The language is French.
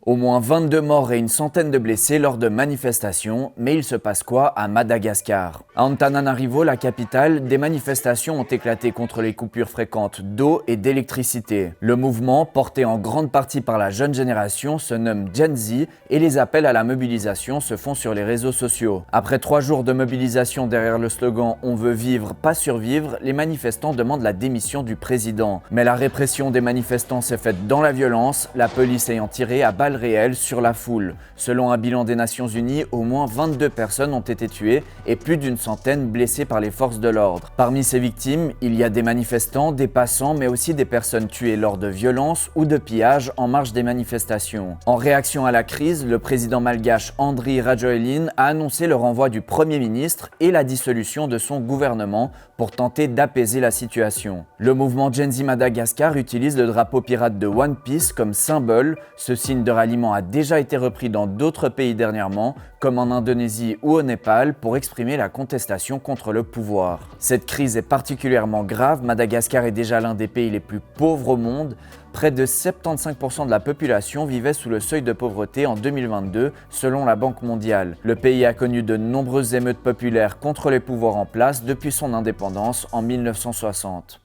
Au moins 22 morts et une centaine de blessés lors de manifestations, mais il se passe quoi à Madagascar? À Antananarivo, la capitale, des manifestations ont éclaté contre les coupures fréquentes d'eau et d'électricité. Le mouvement, porté en grande partie par la jeune génération, se nomme Gen Z et les appels à la mobilisation se font sur les réseaux sociaux. Après 3 jours de mobilisation derrière le slogan « On veut vivre, pas survivre », les manifestants demandent la démission du président. Mais la répression des manifestants s'est faite dans la violence, la police ayant tiré à balles réelles sur la foule. Selon un bilan des Nations Unies, au moins 22 personnes ont été tuées et plus d'une centaine blessées par les forces de l'ordre. Parmi ces victimes, il y a des manifestants, des passants, mais aussi des personnes tuées lors de violences ou de pillages en marge des manifestations. En réaction à la crise, le président malgache Andry Rajoelina a annoncé le renvoi du Premier ministre et la dissolution de son gouvernement pour tenter d'apaiser la situation. Le mouvement Gen Z Madagascar utilise le drapeau pirate de One Piece comme symbole. Ce signe de ralliement a déjà été repris dans d'autres pays dernièrement, comme en Indonésie ou au Népal, pour exprimer la contestation contre le pouvoir. Cette crise est particulièrement grave. Madagascar est déjà l'un des pays les plus pauvres au monde. Près de 75% de la population vivait sous le seuil de pauvreté en 2022, selon la Banque mondiale. Le pays a connu de nombreuses émeutes populaires contre les pouvoirs en place depuis son indépendance en 1960.